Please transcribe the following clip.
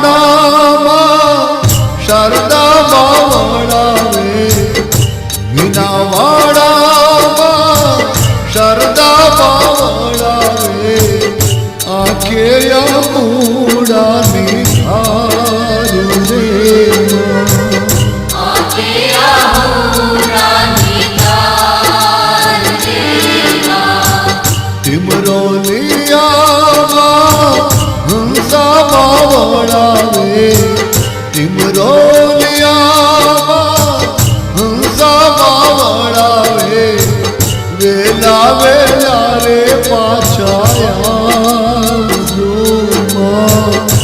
મીનાવાડામાં શારદા બાવળાવે મીનાવાડામાં શારદા બાવળાવે આંખે યમુડાની ધાર રે ટિમરોલિયામાં હંસા બાવળાવે ટિમરોલિયામાં હંસા બાવળાવે વેલા વેલા રે પાછા આવજો માં